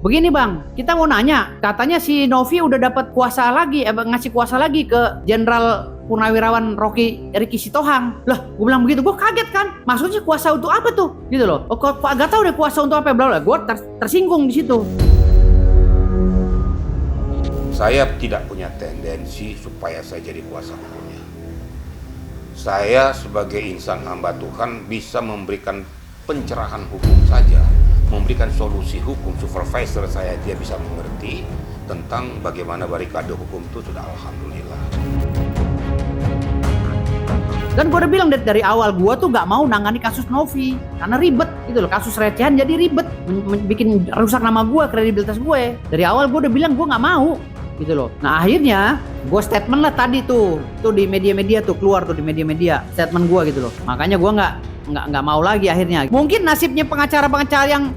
Begini Bang, kita mau nanya, katanya si Novi udah dapat kuasa lagi, ngasih kuasa lagi ke Jenderal Purnawirawan Ricky Sitohang. Lah, gue bilang begitu, gue kaget kan. Maksudnya kuasa untuk apa tuh? Gitu loh. Oh, kok agak tahu deh kuasa untuk apa, bla bla. Gue tersinggung di situ. Saya tidak punya tendensi supaya saya jadi kuasa hukumnya. Saya sebagai insan hamba Tuhan bisa memberikan pencerahan hukum saja, memberikan solusi hukum. Supervisor saya, dia bisa mengerti tentang bagaimana barikade hukum itu, sudah alhamdulillah. Dan gue udah bilang dari awal, gue tuh gak mau nangani kasus Novi karena ribet gitu loh, kasus recehan jadi ribet, bikin rusak nama gue, kredibilitas gue. Dari awal gue udah bilang gue gak mau gitu loh. Nah akhirnya gue statement lah tadi tuh di media-media tuh, keluar tuh di media-media statement gue gitu loh. Makanya gue nggak mau lagi akhirnya. Mungkin nasibnya pengacara-pengacara yang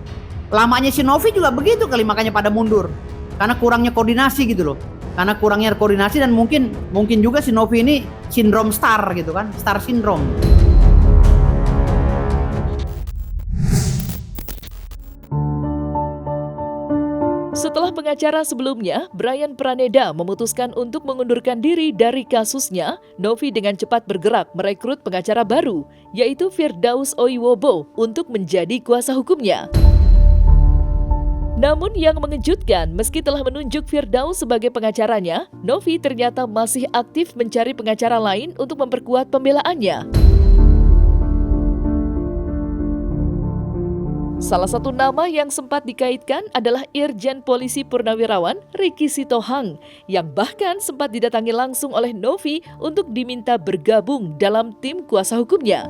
lamanya si Novi juga begitu kali, makanya pada mundur karena kurangnya koordinasi gitu loh. Karena kurangnya koordinasi, dan mungkin juga si Novi ini sindrom star gitu kan, star syndrome. Setelah pengacara sebelumnya, Brian Praneda memutuskan untuk mengundurkan diri dari kasusnya, Novi dengan cepat bergerak merekrut pengacara baru, yaitu Firdaus Oiwobo untuk menjadi kuasa hukumnya. Namun yang mengejutkan, meski telah menunjuk Firdaus sebagai pengacaranya, Novi ternyata masih aktif mencari pengacara lain untuk memperkuat pembelaannya. Salah satu nama yang sempat dikaitkan adalah Irjen Polisi Purnawirawan Ricky Sitohang, yang bahkan sempat didatangi langsung oleh Novi untuk diminta bergabung dalam tim kuasa hukumnya.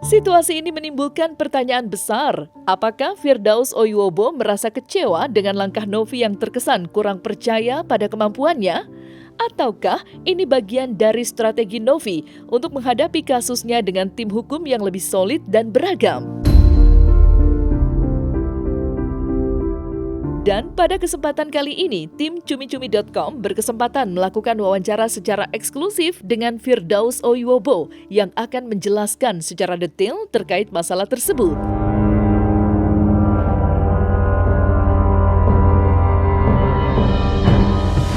Situasi ini menimbulkan pertanyaan besar. Apakah Firdaus Oiwobo merasa kecewa dengan langkah Novi yang terkesan kurang percaya pada kemampuannya? Ataukah ini bagian dari strategi Novi untuk menghadapi kasusnya dengan tim hukum yang lebih solid dan beragam? Dan pada kesempatan kali ini, tim Cumi-Cumi.com berkesempatan melakukan wawancara secara eksklusif dengan Firdaus Oiwobo yang akan menjelaskan secara detail terkait masalah tersebut.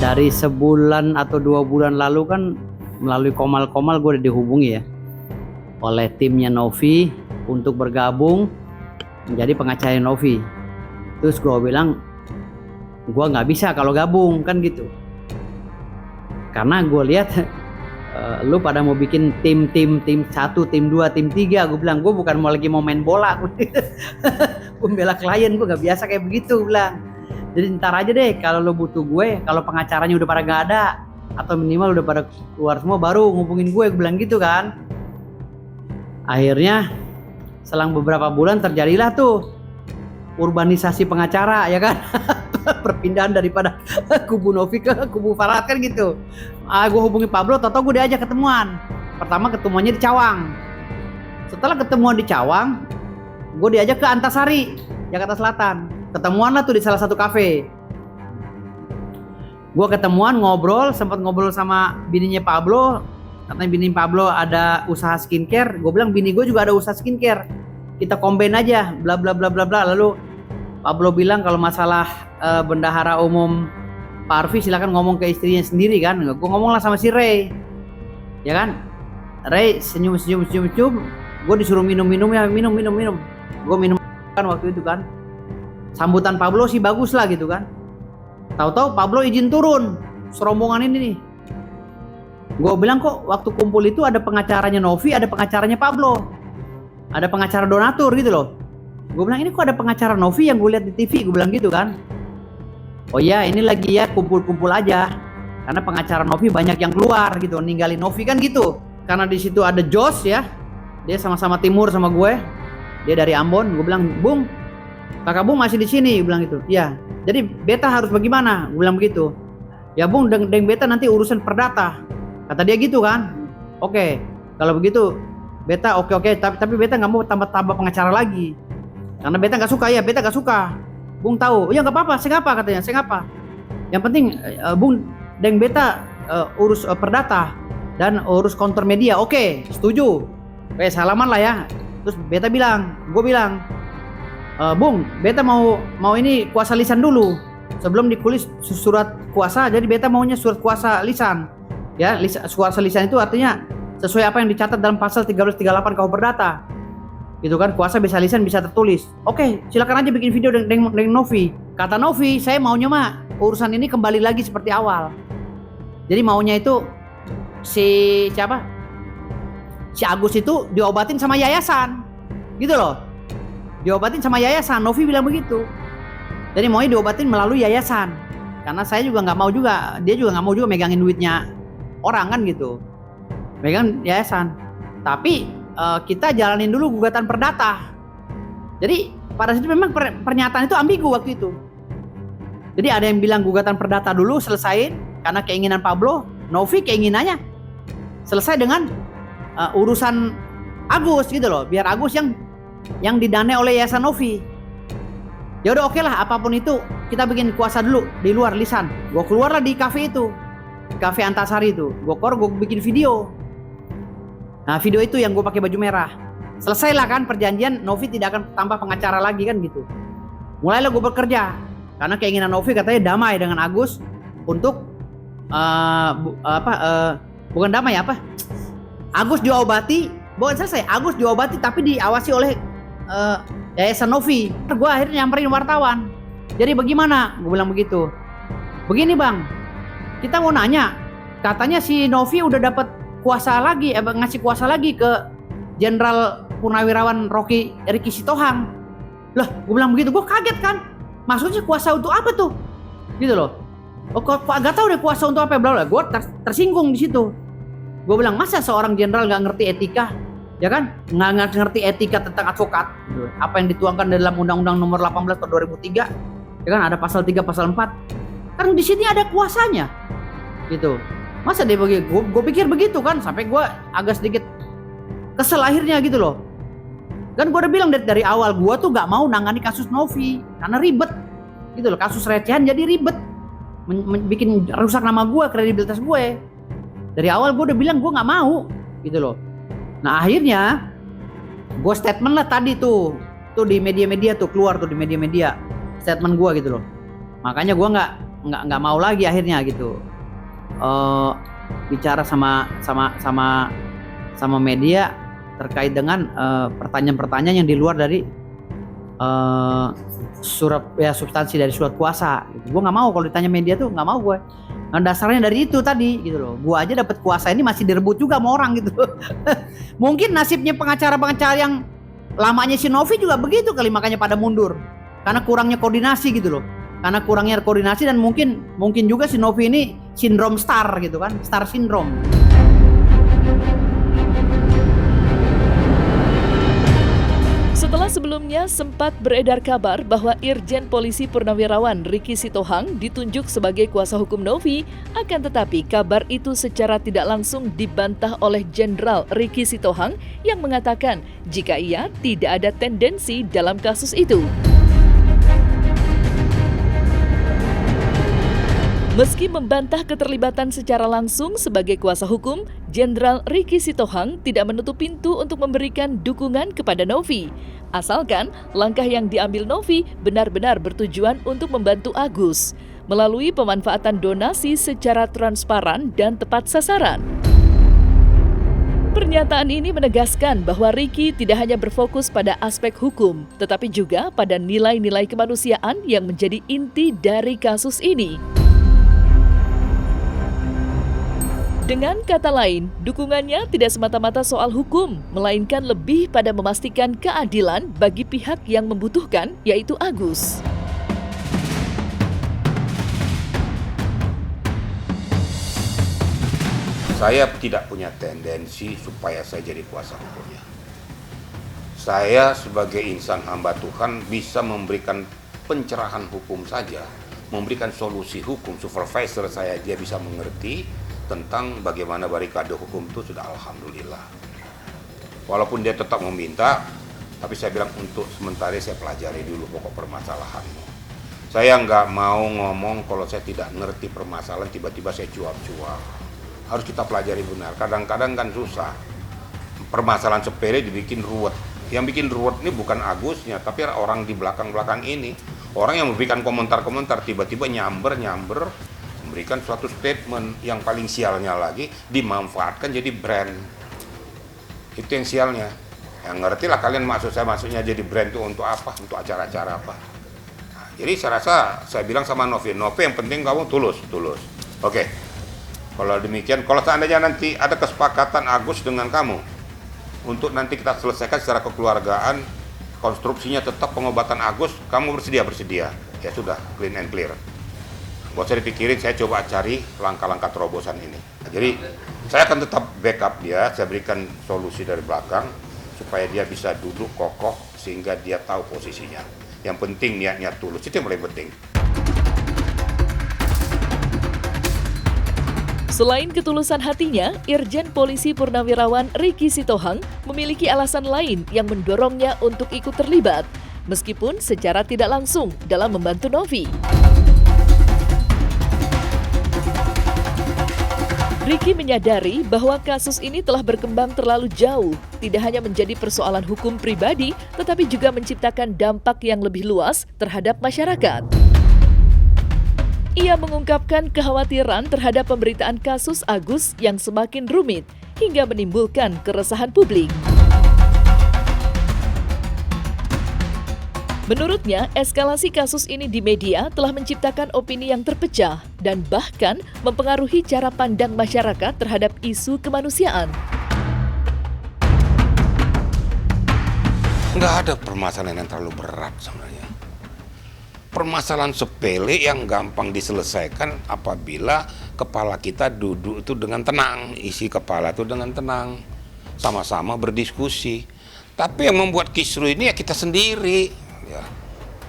Dari sebulan atau 2 bulan lalu kan, melalui Komal gue udah dihubungi ya oleh timnya Novi untuk bergabung menjadi pengacara Novi. Terus gue bilang, gue nggak bisa kalau gabung kan gitu, karena gue lihat lu pada mau bikin tim 1, tim 2, tim 3. Gue bilang, gue bukan lagi mau main bola. Gue bela klien, gue nggak biasa kayak begitu. Bilang, jadi ntar aja deh kalau lu butuh gue, kalau pengacaranya udah pada nggak ada atau minimal udah pada keluar semua, baru ngubungin gue bilang gitu kan. Akhirnya selang beberapa bulan terjadilah tuh urbanisasi pengacara ya kan. Perpindahan daripada kubu Novi ke kubu Farhat kan gitu. Gue hubungi Pablo, tau gue diajak ketemuan. Pertama ketemuannya di Cawang. Setelah ketemuan di Cawang, gue diajak ke Antasari, Jakarta Selatan. Ketemuan lah tuh di salah satu kafe. Gue ketemuan, sempat ngobrol sama bininya Pablo. Katanya bini Pablo ada usaha skincare. Gue bilang, bini gue juga ada usaha skincare. Kita combine aja, bla bla bla bla bla. Lalu Pablo bilang kalau masalah bendahara umum Pak Arfi silakan ngomong ke istrinya sendiri kan. Gue ngomong lah sama si Ray, ya kan. Ray senyum. Gue disuruh minum ya, minum. Gue minum kan waktu itu kan. Sambutan Pablo sih bagus lah gitu kan. Tahu-tahu Pablo izin turun serombongan ini nih. Gue bilang, kok waktu kumpul itu ada pengacaranya Novi, ada pengacaranya Pablo, ada pengacara donatur gitu loh. Gue bilang, ini kok ada pengacara Novi yang gue lihat di TV, gue bilang gitu kan. Oh iya, ini lagi ya kumpul-kumpul aja, karena pengacara Novi banyak yang keluar gitu, ninggalin Novi kan gitu. Karena di situ ada Jos ya, dia sama-sama timur sama gue, dia dari Ambon. Gue bilang, Bung, kakak Bung masih di sini, gue bilang gitu. Ya, jadi beta harus bagaimana? Gue bilang begitu. Ya Bung, deng beta nanti urusan perdata, kata dia gitu kan. Oke, kalau begitu beta oke, tapi beta nggak mau tambah pengacara lagi. Karena beta nggak suka. Bung tahu, ya nggak apa-apa, saya ngapa. Yang penting Bung deng beta urus perdata dan urus counter media. Oke, setuju. Salaman lah ya. Terus beta bilang, gue bilang, Bung, beta mau ini kuasa lisan dulu sebelum ditulis surat kuasa. Jadi beta maunya surat kuasa lisan. Ya, kuasa lisan itu artinya sesuai apa yang dicatat dalam pasal 1338 KUH Perdata. Gitu kan, kuasa bisa lisan bisa tertulis. Oke, silakan aja bikin video dengan Novi. Kata Novi, saya maunya mah urusan ini kembali lagi seperti awal. Jadi maunya itu si Agus itu diobatin sama yayasan. Gitu loh. Diobatin sama yayasan, Novi bilang begitu. Jadi maunya diobatin melalui yayasan. Karena saya juga nggak mau juga, dia juga nggak mau juga megangin duitnya orang kan gitu. Megang yayasan. Tapi kita jalanin dulu gugatan perdata. Jadi pada situ memang pernyataan itu ambigu waktu itu. Jadi ada yang bilang gugatan perdata dulu selesain karena keinginan Pablo. Novi keinginannya selesai dengan urusan Agus gitu loh. Biar Agus yang didanai oleh yayasan Novi. Ya udah oke lah, apapun itu kita bikin kuasa dulu di luar lisan. Gue keluarlah di kafe itu, kafe Antasari itu. Gue bikin video. Nah video itu yang gue pakai baju merah. Selesailah kan perjanjian, Novi tidak akan tambah pengacara lagi kan gitu. Mulailah gue bekerja karena keinginan Novi katanya damai dengan Agus untuk bukan damai apa? Agus diobati, bukan selesai. Agus diobati tapi diawasi oleh yayasan Novi. Gue akhirnya nyamperin wartawan. Jadi bagaimana? Gue bilang begitu. Begini bang, kita mau nanya. Katanya si Novi udah dapat kuasa lagi, ngasih kuasa lagi ke Jenderal Purnawirawan Ricky Sitohang. Lah, gue bilang begitu. Gue kaget kan. Maksudnya kuasa untuk apa tuh? Gitu loh. Oh, kok agak tahu deh kuasa untuk apa? Bla bla. Gue tersinggung di situ. Gue bilang masa seorang jenderal nggak ngerti etika? Ya kan, nggak ngerti etika tentang advokat, gitu. Apa yang dituangkan dalam Undang-Undang Nomor 18 Tahun 2003, ya kan ada pasal 3, pasal 4, kan di sini ada kuasanya, gitu. Masa dia begitu? Gue pikir begitu kan, sampai gue agak sedikit kesel akhirnya gitu loh. Kan gue udah bilang dari awal gue tuh nggak mau nangani kasus Novi karena ribet, gitu loh. Kasus recehan jadi ribet, bikin rusak nama gue, kredibilitas gue. Dari awal gue udah bilang gue nggak mau, gitu loh. Nah akhirnya gue statement lah tadi tuh di media-media tuh keluar tuh di media-media statement gue gitu loh. Makanya gue nggak mau lagi akhirnya gitu bicara sama media terkait dengan pertanyaan-pertanyaan yang di luar dari substansi dari surat kuasa. Gitu. Gue nggak mau kalau ditanya media tuh nggak mau gue. Nah, dasarnya dari itu tadi gitu loh. Gua aja dapat kuasa ini masih direbut juga sama orang gitu. Mungkin nasibnya pengacara-pengacara yang lamanya si Novi juga begitu kali, makanya pada mundur. Karena kurangnya koordinasi gitu loh. Karena kurangnya koordinasi dan mungkin juga si Novi ini sindrom star gitu kan, star syndrome. Setelah sebelumnya sempat beredar kabar bahwa Irjen Polisi Purnawirawan Ricky Sitohang ditunjuk sebagai kuasa hukum Novi, akan tetapi kabar itu secara tidak langsung dibantah oleh Jenderal Ricky Sitohang yang mengatakan jika ia tidak ada tendensi dalam kasus itu. Meski membantah keterlibatan secara langsung sebagai kuasa hukum, Jenderal Ricky Sitohang tidak menutup pintu untuk memberikan dukungan kepada Novi. Asalkan langkah yang diambil Novi benar-benar bertujuan untuk membantu Agus melalui pemanfaatan donasi secara transparan dan tepat sasaran. Pernyataan ini menegaskan bahwa Ricky tidak hanya berfokus pada aspek hukum, tetapi juga pada nilai-nilai kemanusiaan yang menjadi inti dari kasus ini. Dengan kata lain, dukungannya tidak semata-mata soal hukum, melainkan lebih pada memastikan keadilan bagi pihak yang membutuhkan, yaitu Agus. Saya tidak punya tendensi supaya saya jadi kuasa hukumnya. Saya sebagai insan hamba Tuhan bisa memberikan pencerahan hukum saja, memberikan solusi hukum. Supervisor saya dia bisa mengerti tentang bagaimana barikade hukum itu sudah alhamdulillah. Walaupun dia tetap meminta, tapi saya bilang untuk sementara saya pelajari dulu pokok permasalahanmu. Saya nggak mau ngomong kalau saya tidak ngerti permasalahan tiba-tiba saya cuap-cuap. Harus kita pelajari benar. Kadang-kadang kan susah. Permasalahan sepele dibikin ruwet. Yang bikin ruwet ini bukan Agusnya, tapi orang di belakang-belakang ini. Orang yang memberikan komentar-komentar tiba-tiba nyamber, memberikan suatu statement yang paling sialnya lagi dimanfaatkan jadi brand. Itu yang sialnya. Yang ngerti lah kalian maksudnya jadi brand itu untuk apa? Untuk acara-acara apa? Nah, jadi saya rasa saya bilang sama Novi yang penting kamu tulus. Oke. Kalau demikian, kalau seandainya nanti ada kesepakatan Agus dengan kamu untuk nanti kita selesaikan secara kekeluargaan, konstruksinya tetap pengobatan Agus, kamu bersedia? Ya sudah, clean and clear. Gak usah dipikirin, saya coba cari langkah-langkah terobosan ini. Nah, jadi saya akan tetap backup dia, saya berikan solusi dari belakang supaya dia bisa duduk kokoh sehingga dia tahu posisinya. Yang penting niatnya tulus, itu yang paling penting. Selain ketulusan hatinya, Irjen Polisi Purnawirawan Ricky Sitohang memiliki alasan lain yang mendorongnya untuk ikut terlibat, meskipun secara tidak langsung dalam membantu Novi. Ricky menyadari bahwa kasus ini telah berkembang terlalu jauh, tidak hanya menjadi persoalan hukum pribadi, tetapi juga menciptakan dampak yang lebih luas terhadap masyarakat. Ia mengungkapkan kekhawatiran terhadap pemberitaan kasus Agus yang semakin rumit hingga menimbulkan keresahan publik. Menurutnya, eskalasi kasus ini di media telah menciptakan opini yang terpecah dan bahkan mempengaruhi cara pandang masyarakat terhadap isu kemanusiaan. Nggak ada permasalahan yang terlalu berat sebenarnya. Permasalahan sepele yang gampang diselesaikan apabila kepala kita duduk itu dengan tenang, isi kepala itu dengan tenang, sama-sama berdiskusi. Tapi yang membuat kisruh ini ya kita sendiri, ya.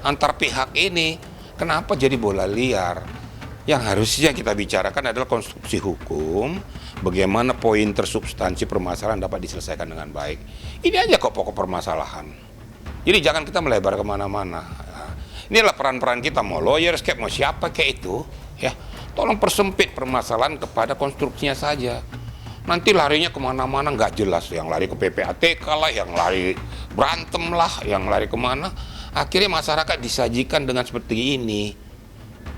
Antar pihak ini, kenapa jadi bola liar? Yang harusnya kita bicarakan adalah konstruksi hukum, bagaimana poin tersubstansi permasalahan dapat diselesaikan dengan baik. Ini aja kok pokok permasalahan. Jadi jangan kita melebar kemana-mana. Inilah peran-peran kita, mau lawyers kayak mau siapa kayak itu, ya. Tolong persempit permasalahan kepada konstruksinya saja. Nanti larinya kemana-mana nggak jelas, yang lari ke PPATK lah, yang lari berantem lah, yang lari kemana. Akhirnya masyarakat disajikan dengan seperti ini.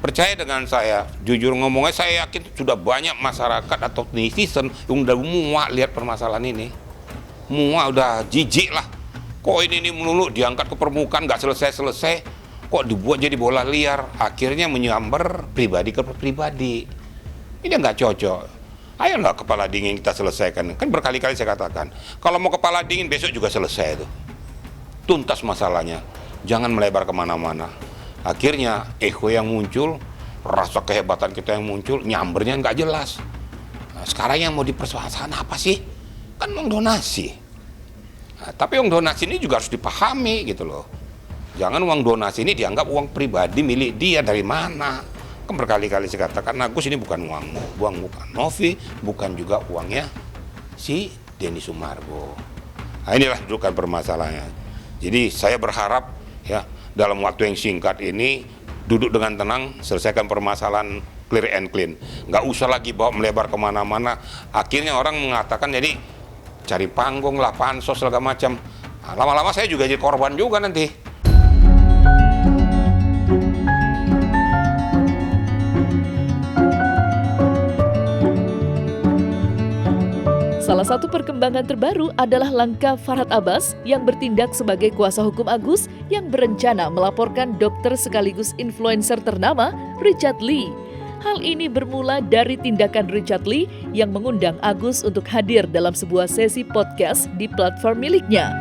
Percaya dengan saya, jujur ngomongnya saya yakin sudah banyak masyarakat atau netizen yang udah muak lihat permasalahan ini. Muak udah jijik lah. Kok ini melulu diangkat ke permukaan nggak selesai-selesai. Kok dibuat jadi bola liar, akhirnya menyambar pribadi ke pribadi. Ini nggak cocok. Ayolah kepala dingin kita selesaikan. Kan berkali-kali saya katakan, kalau mau kepala dingin besok juga selesai tuh. Tuntas masalahnya. Jangan melebar kemana-mana. Akhirnya ego yang muncul, rasa kehebatan kita yang muncul, nyambernya nggak jelas. Nah, sekarang yang mau dipersoalkan apa sih? Kan uang donasi. Nah, tapi uang donasi ini juga harus dipahami gitu loh. Jangan uang donasi ini dianggap uang pribadi milik dia, dari mana? Kan berkali-kali saya katakan, Agus ini bukan uang bukan Novi, bukan juga uangnya si Denny Sumargo. Nah, inilah dudukan permasalahannya. Jadi saya berharap ya dalam waktu yang singkat ini duduk dengan tenang, selesaikan permasalahan clear and clean. Nggak usah lagi bawa melebar kemana-mana. Akhirnya orang mengatakan jadi cari panggung lah, pansos segala macam. Nah, lama-lama saya juga jadi korban juga nanti. Salah satu perkembangan terbaru adalah langkah Farhad Abbas yang bertindak sebagai kuasa hukum Agus yang berencana melaporkan dokter sekaligus influencer ternama Richard Lee. Hal ini bermula dari tindakan Richard Lee yang mengundang Agus untuk hadir dalam sebuah sesi podcast di platform miliknya.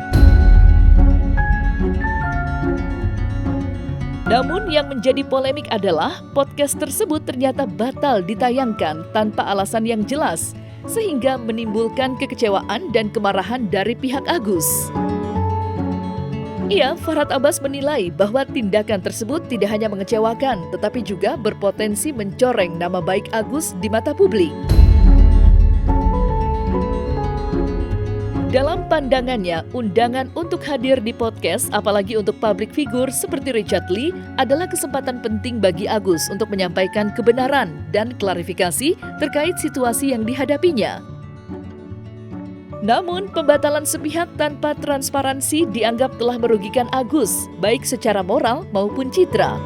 Namun yang menjadi polemik adalah podcast tersebut ternyata batal ditayangkan tanpa alasan yang jelas, sehingga menimbulkan kekecewaan dan kemarahan dari pihak Agus. Farhad Abbas menilai bahwa tindakan tersebut tidak hanya mengecewakan, tetapi juga berpotensi mencoreng nama baik Agus di mata publik. Dalam pandangannya, undangan untuk hadir di podcast, apalagi untuk public figure seperti Richard Lee, adalah kesempatan penting bagi Agus untuk menyampaikan kebenaran dan klarifikasi terkait situasi yang dihadapinya. Namun, pembatalan sepihak tanpa transparansi dianggap telah merugikan Agus, baik secara moral maupun citra.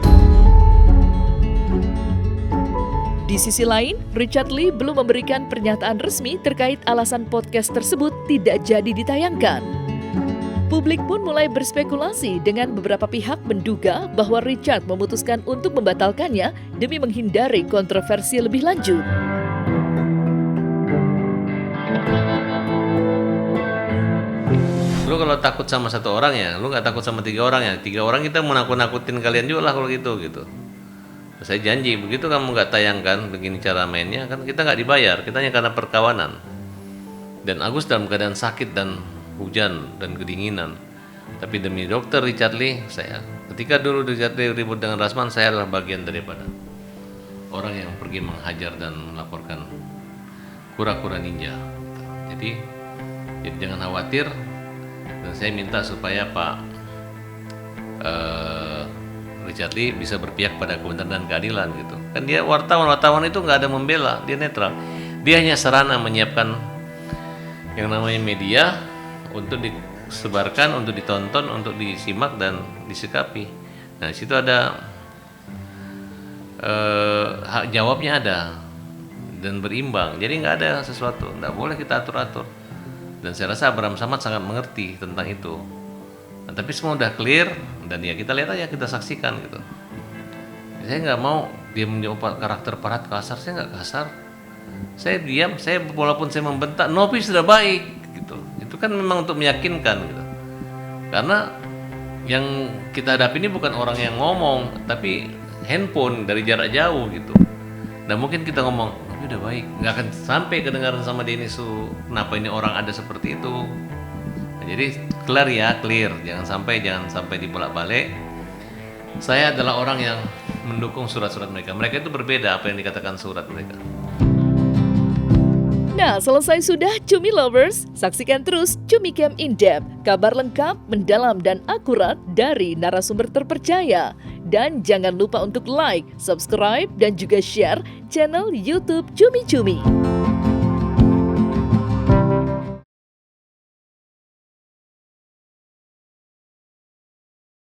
Di sisi lain, Richard Lee belum memberikan pernyataan resmi terkait alasan podcast tersebut tidak jadi ditayangkan. Publik pun mulai berspekulasi dengan beberapa pihak menduga bahwa Richard memutuskan untuk membatalkannya demi menghindari kontroversi lebih lanjut. Lu kalau takut sama satu orang ya, lu nggak takut sama 3 orang ya. 3 orang kita mau nakut-nakutin kalian juga lah kalau gitu. Saya janji, begitu kamu nggak tayangkan begini cara mainnya, kan kita nggak dibayar, kita hanya karena perkawanan. Dan Agus dalam keadaan sakit dan hujan dan kedinginan. Tapi demi dokter Richard Lee, ketika dulu Richard Lee ribut dengan Rasman, saya adalah bagian daripada orang yang pergi menghajar dan melaporkan kura-kura ninja. Jadi jangan khawatir, dan saya minta supaya Pak Richard Lee bisa berpihak pada kebenaran dan keadilan gitu. Kan dia wartawan itu nggak ada membela, dia netral. Dia hanya sarana menyiapkan yang namanya media untuk disebarkan, untuk ditonton, untuk disimak dan disikapi. Nah, di situ ada hak jawabnya ada dan berimbang. Jadi nggak ada sesuatu, nggak boleh kita atur-atur. Dan saya rasa Abraham Samad sangat mengerti tentang itu. Nah, tapi semua udah clear dan ya kita lihat aja, kita saksikan gitu. Saya nggak mau dia menjawab karakter Parat kasar, saya nggak kasar. Saya diam, walaupun saya membentak, Novi sudah baik gitu. Itu kan memang untuk meyakinkan gitu. Karena yang kita hadapi ini bukan orang yang ngomong, tapi handphone dari jarak jauh gitu. Dan mungkin kita ngomong, Novi udah baik, nggak akan sampai kedengaran sama Denisu. Kenapa ini orang ada seperti itu? Jadi clear, jangan sampai dibolak-balik. Saya adalah orang yang mendukung surat-surat mereka. Mereka itu berbeda apa yang dikatakan surat mereka. Nah, selesai sudah Cumi Lovers. Saksikan terus Cumi Camp In Depth, kabar lengkap, mendalam dan akurat dari narasumber terpercaya. Dan jangan lupa untuk like, subscribe dan juga share channel YouTube Cumi Cumi.